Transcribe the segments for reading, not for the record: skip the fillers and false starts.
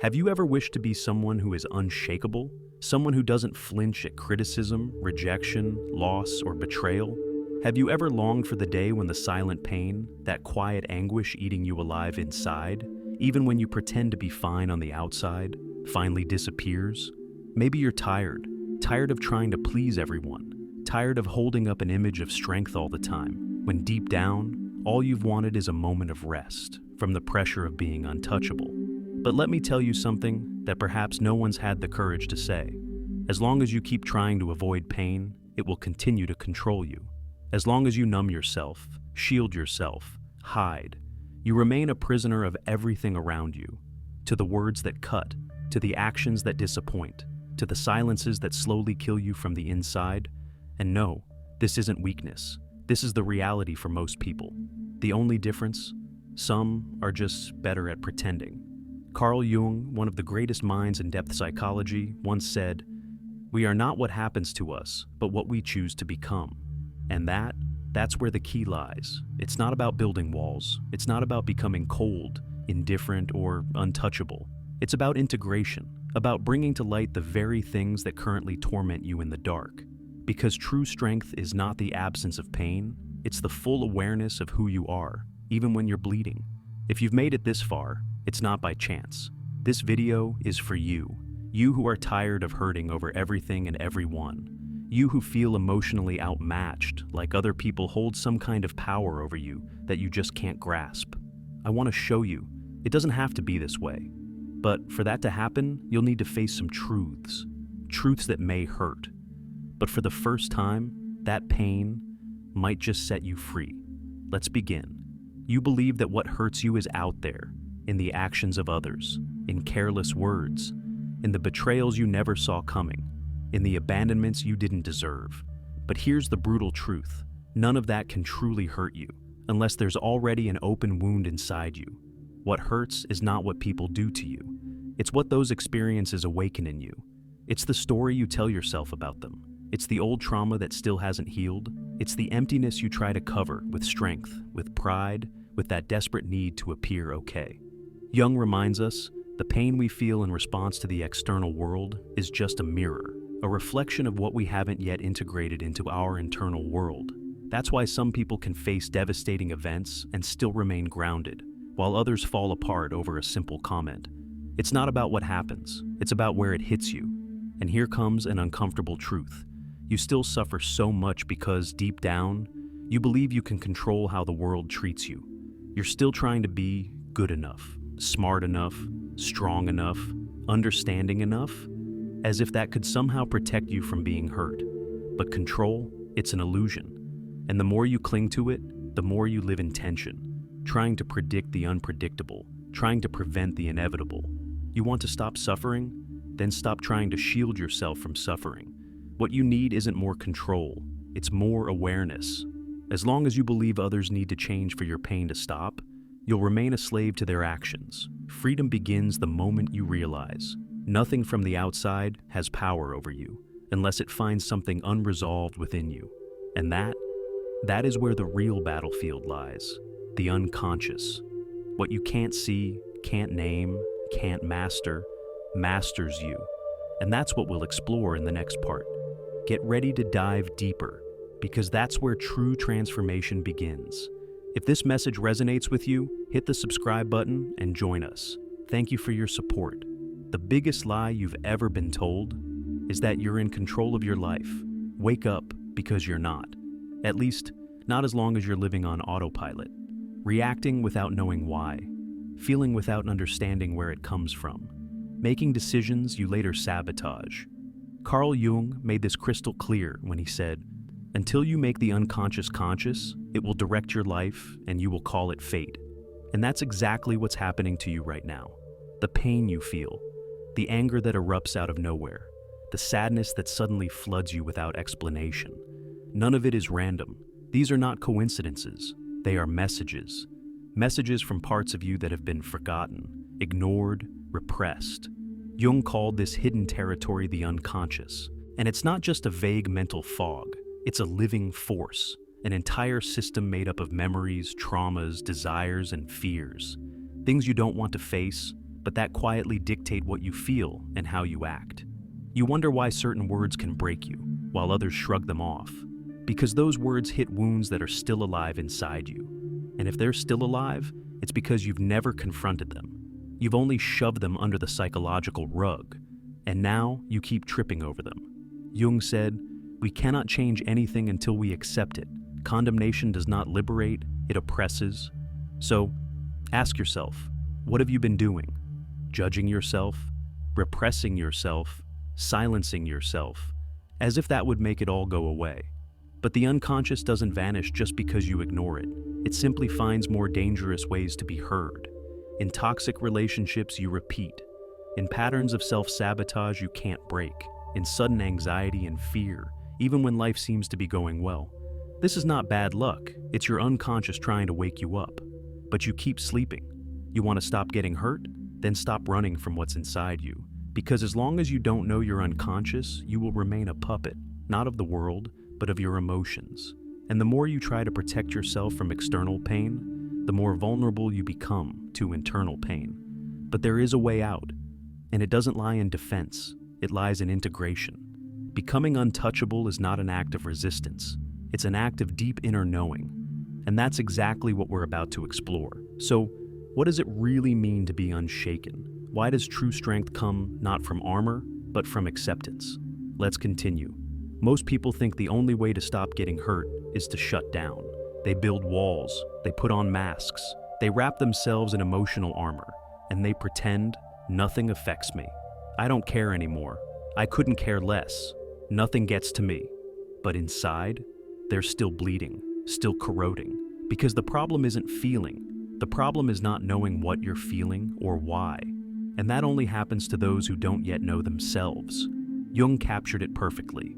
Have you ever wished to be someone who is unshakable? Someone who doesn't flinch at criticism, rejection, loss, or betrayal? Have you ever longed for the day when the silent pain, that quiet anguish eating you alive inside, even when you pretend to be fine on the outside, finally disappears? Maybe you're tired of trying to please everyone, tired of holding up an image of strength all the time, when deep down, all you've wanted is a moment of rest from the pressure of being untouchable. But let me tell you something that perhaps no one's had the courage to say. As long as you keep trying to avoid pain, it will continue to control you. As long as you numb yourself, shield yourself, hide, you remain a prisoner of everything around you. To the words that cut, to the actions that disappoint, to the silences that slowly kill you from the inside. And no, this isn't weakness. This is the reality for most people. The only difference? Some are just better at pretending. Carl Jung, one of the greatest minds in depth psychology, once said, "We are not what happens to us, but what we choose to become." And that's where the key lies. It's not about building walls. It's not about becoming cold, indifferent, or untouchable. It's about integration, about bringing to light the very things that currently torment you in the dark. Because true strength is not the absence of pain, it's the full awareness of who you are, even when you're bleeding. If you've made it this far, it's not by chance. This video is for you. You who are tired of hurting over everything and everyone. You who feel emotionally outmatched, like other people hold some kind of power over you that you just can't grasp. I want to show you, it doesn't have to be this way. But for that to happen, you'll need to face some truths. Truths that may hurt. But for the first time, that pain might just set you free. Let's begin. You believe that what hurts you is out there, in the actions of others, in careless words, in the betrayals you never saw coming, in the abandonments you didn't deserve. But here's the brutal truth. None of that can truly hurt you, unless there's already an open wound inside you. What hurts is not what people do to you. It's what those experiences awaken in you. It's the story you tell yourself about them. It's the old trauma that still hasn't healed. It's the emptiness you try to cover with strength, with pride, with that desperate need to appear okay. Jung reminds us, the pain we feel in response to the external world is just a mirror, a reflection of what we haven't yet integrated into our internal world. That's why some people can face devastating events and still remain grounded, while others fall apart over a simple comment. It's not about what happens, it's about where it hits you. And here comes an uncomfortable truth. You still suffer so much because, deep down, you believe you can control how the world treats you. You're still trying to be good enough, smart enough, strong enough, understanding enough, as if that could somehow protect you from being hurt. But control, it's an illusion. And the more you cling to it, the more you live in tension, trying to predict the unpredictable, trying to prevent the inevitable. You want to stop suffering? Then stop trying to shield yourself from suffering. What you need isn't more control, it's more awareness. As long as you believe others need to change for your pain to stop, you'll remain a slave to their actions. Freedom begins the moment you realize nothing from the outside has power over you, unless it finds something unresolved within you. And that is where the real battlefield lies, the unconscious. What you can't see, can't name, can't master, masters you. And that's what we'll explore in the next part. Get ready to dive deeper, because that's where true transformation begins. If this message resonates with you, hit the subscribe button and join us. Thank you for your support. The biggest lie you've ever been told is that you're in control of your life. Wake up, because you're not. At least, not as long as you're living on autopilot. Reacting without knowing why. Feeling without understanding where it comes from. Making decisions you later sabotage. Carl Jung made this crystal clear when he said, "Until you make the unconscious conscious, it will direct your life and you will call it fate." And that's exactly what's happening to you right now. The pain you feel, the anger that erupts out of nowhere, the sadness that suddenly floods you without explanation. None of it is random. These are not coincidences. They are messages. Messages from parts of you that have been forgotten, ignored, repressed. Jung called this hidden territory the unconscious. And it's not just a vague mental fog. It's a living force, an entire system made up of memories, traumas, desires, and fears. Things you don't want to face, but that quietly dictate what you feel and how you act. You wonder why certain words can break you, while others shrug them off. Because those words hit wounds that are still alive inside you. And if they're still alive, it's because you've never confronted them. You've only shoved them under the psychological rug, and now you keep tripping over them. Jung said, "We cannot change anything until we accept it. Condemnation does not liberate, it oppresses." So, ask yourself, what have you been doing? Judging yourself, repressing yourself, silencing yourself, as if that would make it all go away. But the unconscious doesn't vanish just because you ignore it. It simply finds more dangerous ways to be heard. In toxic relationships, you repeat. In patterns of self-sabotage you can't break. In sudden anxiety and fear, even when life seems to be going well. This is not bad luck. It's your unconscious trying to wake you up. But you keep sleeping. You want to stop getting hurt? Then stop running from what's inside you. Because as long as you don't know you're unconscious, you will remain a puppet, not of the world, but of your emotions. And the more you try to protect yourself from external pain, the more vulnerable you become to internal pain. But there is a way out, and it doesn't lie in defense, it lies in integration. Becoming untouchable is not an act of resistance, it's an act of deep inner knowing. And that's exactly what we're about to explore. So, what does it really mean to be unshaken? Why does true strength come not from armor, but from acceptance? Let's continue. Most people think the only way to stop getting hurt is to shut down. They build walls, they put on masks, they wrap themselves in emotional armor, and they pretend nothing affects me. I don't care anymore. I couldn't care less. Nothing gets to me. But inside, they're still bleeding, still corroding. Because the problem isn't feeling. The problem is not knowing what you're feeling or why. And that only happens to those who don't yet know themselves. Jung captured it perfectly.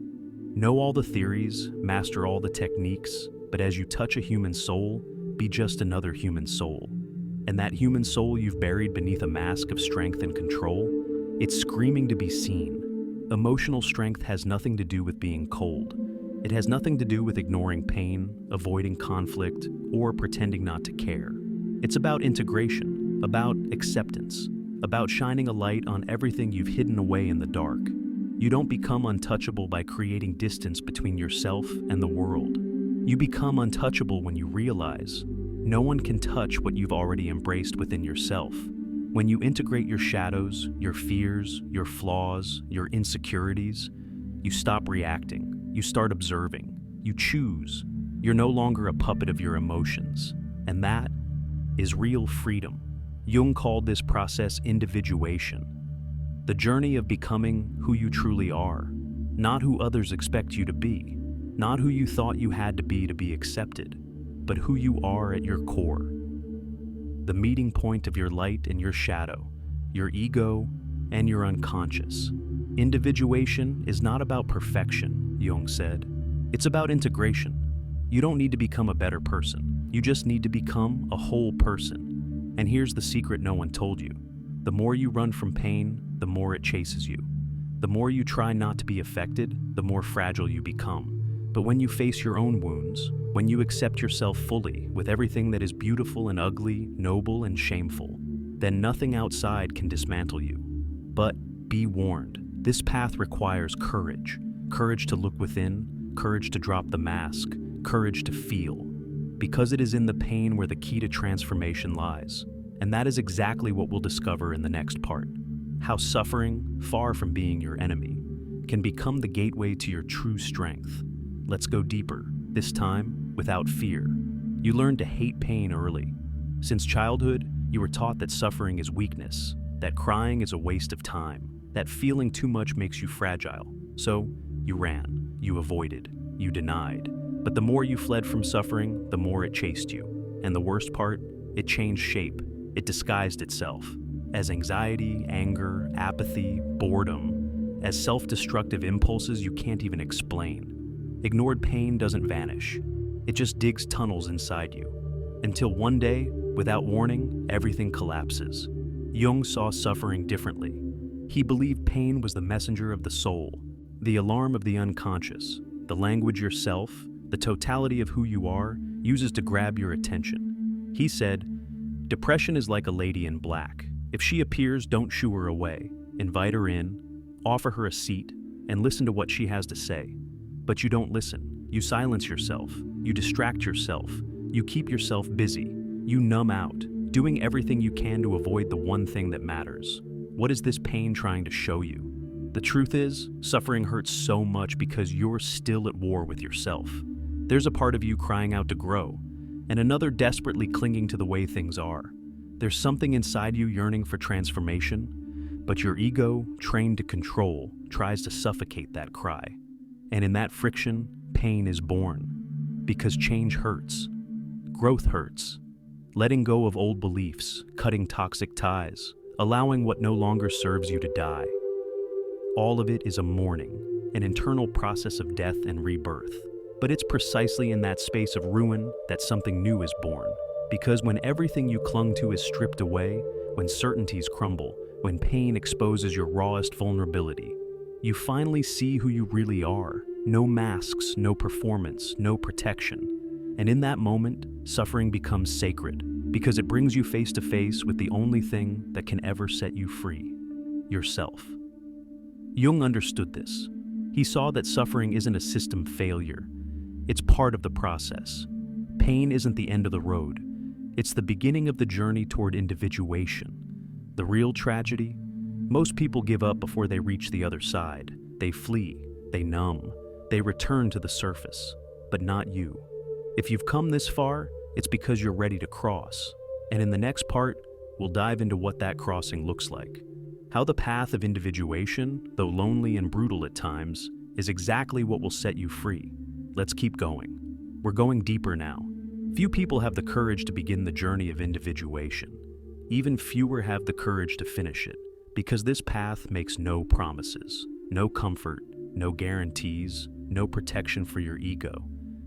Know all the theories, master all the techniques, but as you touch a human soul, be just another human soul. And that human soul you've buried beneath a mask of strength and control, it's screaming to be seen. Emotional strength has nothing to do with being cold. It has nothing to do with ignoring pain, avoiding conflict, or pretending not to care. It's about integration, about acceptance, about shining a light on everything you've hidden away in the dark. You don't become untouchable by creating distance between yourself and the world. You become untouchable when you realize no one can touch what you've already embraced within yourself. When you integrate your shadows, your fears, your flaws, your insecurities, you stop reacting, you start observing, you choose. You're no longer a puppet of your emotions, and that is real freedom. Jung called this process individuation, the journey of becoming who you truly are, not who others expect you to be, not who you thought you had to be accepted, but who you are at your core. The meeting point of your light and your shadow, your ego and your unconscious. Individuation is not about perfection, Jung said. It's about integration. You don't need to become a better person. You just need to become a whole person. And here's the secret no one told you. The more you run from pain, the more it chases you. The more you try not to be affected, the more fragile you become. But when you face your own wounds, when you accept yourself fully with everything that is beautiful and ugly, noble and shameful, then nothing outside can dismantle you. But be warned, this path requires courage. Courage to look within, courage to drop the mask, courage to feel. Because it is in the pain where the key to transformation lies. And that is exactly what we'll discover in the next part. How suffering, far from being your enemy, can become the gateway to your true strength. Let's go deeper, this time without fear. You learn to hate pain early. Since childhood, you were taught that suffering is weakness, that crying is a waste of time, that feeling too much makes you fragile. So, you ran, you avoided, you denied. But the more you fled from suffering, the more it chased you. And the worst part, it changed shape. It disguised itself as anxiety, anger, apathy, boredom, as self-destructive impulses you can't even explain. Ignored pain doesn't vanish. It just digs tunnels inside you. Until one day, without warning, everything collapses. Jung saw suffering differently. He believed pain was the messenger of the soul, the alarm of the unconscious, the language yourself, the totality of who you are, uses to grab your attention. He said, "Depression is like a lady in black. If she appears, don't shoo her away. Invite her in, offer her a seat, and listen to what she has to say. But you don't listen. You silence yourself. You distract yourself. You keep yourself busy. You numb out, doing everything you can to avoid the one thing that matters. What is this pain trying to show you? The truth is, suffering hurts so much because you're still at war with yourself. There's a part of you crying out to grow, and another desperately clinging to the way things are. There's something inside you yearning for transformation, but your ego, trained to control, tries to suffocate that cry. And in that friction, pain is born. Because change hurts. Growth hurts. Letting go of old beliefs, cutting toxic ties, allowing what no longer serves you to die. All of it is a mourning, an internal process of death and rebirth. But it's precisely in that space of ruin that something new is born. Because when everything you clung to is stripped away, when certainties crumble, when pain exposes your rawest vulnerability, you finally see who you really are. No masks, no performance, no protection. And in that moment, suffering becomes sacred, because it brings you face to face with the only thing that can ever set you free: yourself. Jung understood this. He saw that suffering isn't a system failure. It's part of the process. Pain isn't the end of the road. It's the beginning of the journey toward individuation. The real tragedy? Most people give up before they reach the other side. They flee, they numb, they return to the surface. But not you. If you've come this far, it's because you're ready to cross. And in the next part, we'll dive into what that crossing looks like. How the path of individuation, though lonely and brutal at times, is exactly what will set you free. Let's keep going. We're going deeper now. Few people have the courage to begin the journey of individuation. Even fewer have the courage to finish it, because this path makes no promises, no comfort, no guarantees, no protection for your ego.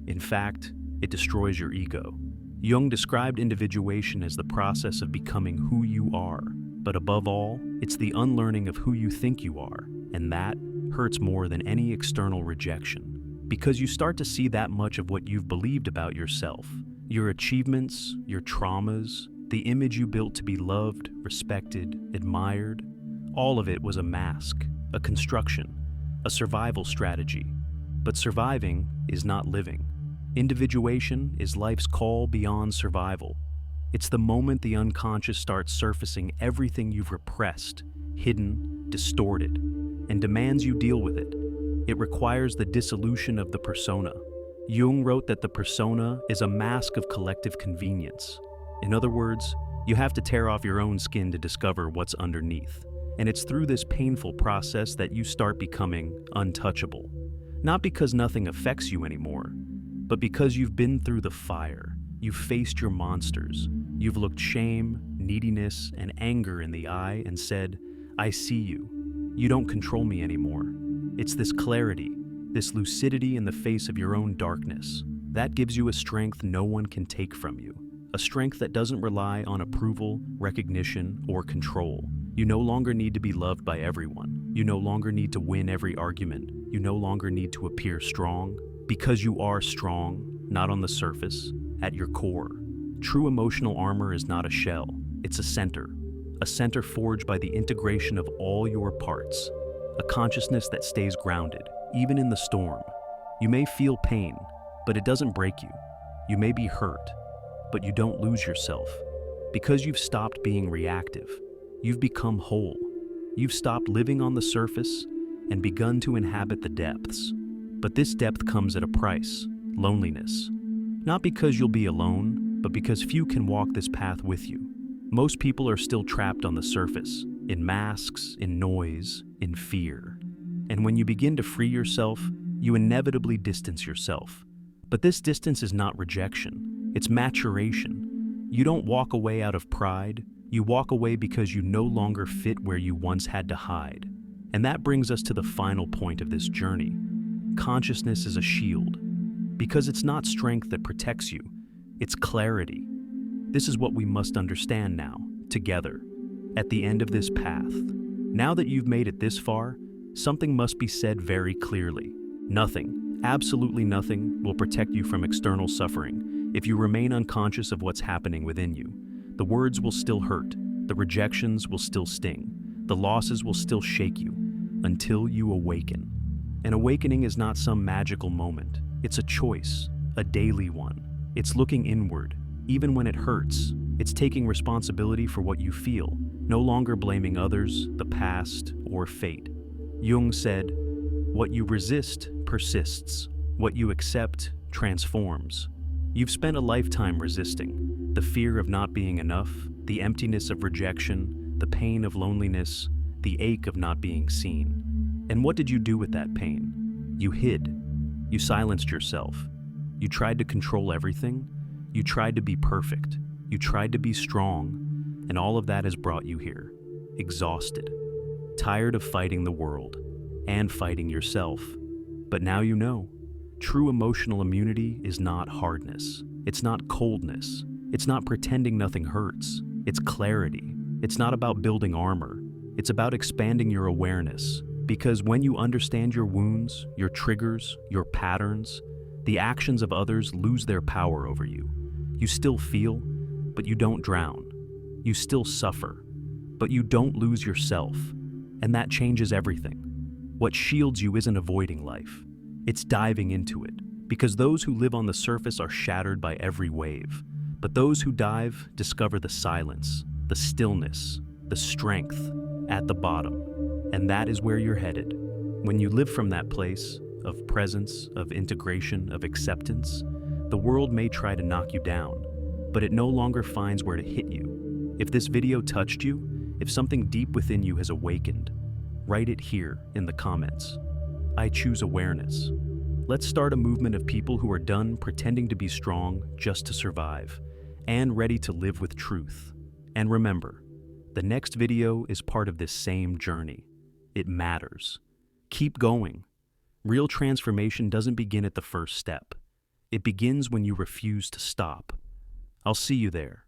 In fact, it destroys your ego. Jung described individuation as the process of becoming who you are. But above all, it's the unlearning of who you think you are, and that hurts more than any external rejection. Because you start to see that much of what you've believed about yourself, your achievements, your traumas, the image you built to be loved, respected, admired, all of it was a mask, a construction, a survival strategy. But surviving is not living. Individuation is life's call beyond survival. It's the moment the unconscious starts surfacing everything you've repressed, hidden, distorted, and demands you deal with it. It requires the dissolution of the persona. Jung wrote that the persona is a mask of collective convenience. In other words, you have to tear off your own skin to discover what's underneath. And it's through this painful process that you start becoming untouchable. Not because nothing affects you anymore, but because you've been through the fire. You've faced your monsters. You've looked shame, neediness, and anger in the eye and said, "I see you. You don't control me anymore." It's this clarity, this lucidity in the face of your own darkness, that gives you a strength no one can take from you. A strength that doesn't rely on approval, recognition, or control. You no longer need to be loved by everyone. You no longer need to win every argument. You no longer need to appear strong, because you are strong, not on the surface, at your core. True emotional armor is not a shell, it's a center forged by the integration of all your parts, a consciousness that stays grounded, even in the storm. You may feel pain, but it doesn't break you. You may be hurt, but you don't lose yourself. Because you've stopped being reactive, you've become whole. You've stopped living on the surface and begun to inhabit the depths. But this depth comes at a price: loneliness. Not because you'll be alone, but because few can walk this path with you. Most people are still trapped on the surface, in masks, in noise, in fear. And when you begin to free yourself, you inevitably distance yourself. But this distance is not rejection, it's maturation. You don't walk away out of pride, you walk away because you no longer fit where you once had to hide. And that brings us to the final point of this journey. Consciousness is a shield. Because it's not strength that protects you, it's clarity. This is what we must understand now, together, at the end of this path. Now that you've made it this far, something must be said very clearly. Nothing, absolutely nothing, will protect you from external suffering if you remain unconscious of what's happening within you. The words will still hurt, The rejections will still sting. The losses will still shake you until you awaken. An awakening is not some magical moment. It's a choice, a daily one. It's looking inward, even when it hurts. It's taking responsibility for what you feel, no longer blaming others, the past, or fate. Jung said, "What you resist persists. What you accept transforms." You've spent a lifetime resisting. The fear of not being enough, the emptiness of rejection, the pain of loneliness, the ache of not being seen. And what did you do with that pain? You hid. You silenced yourself. You tried to control everything. You tried to be perfect. You tried to be strong. And all of that has brought you here, exhausted, tired of fighting the world and fighting yourself. But now you know. True emotional immunity is not hardness. It's not coldness. It's not pretending nothing hurts. It's clarity. It's not about building armor. It's about expanding your awareness. Because when you understand your wounds, your triggers, your patterns, the actions of others lose their power over you. You still feel, but you don't drown. You still suffer, but you don't lose yourself. And that changes everything. What shields you isn't avoiding life. It's diving into it, because those who live on the surface are shattered by every wave. But those who dive discover the silence, the stillness, the strength at the bottom. And that is where you're headed. When you live from that place of presence, of integration, of acceptance, the world may try to knock you down, but it no longer finds where to hit you. If this video touched you, if something deep within you has awakened, write it here in the comments. I choose awareness. Let's start a movement of people who are done pretending to be strong just to survive, and ready to live with truth. And remember, the next video is part of this same journey. It matters. Keep going. Real transformation doesn't begin at the first step. It begins when you refuse to stop. I'll see you there.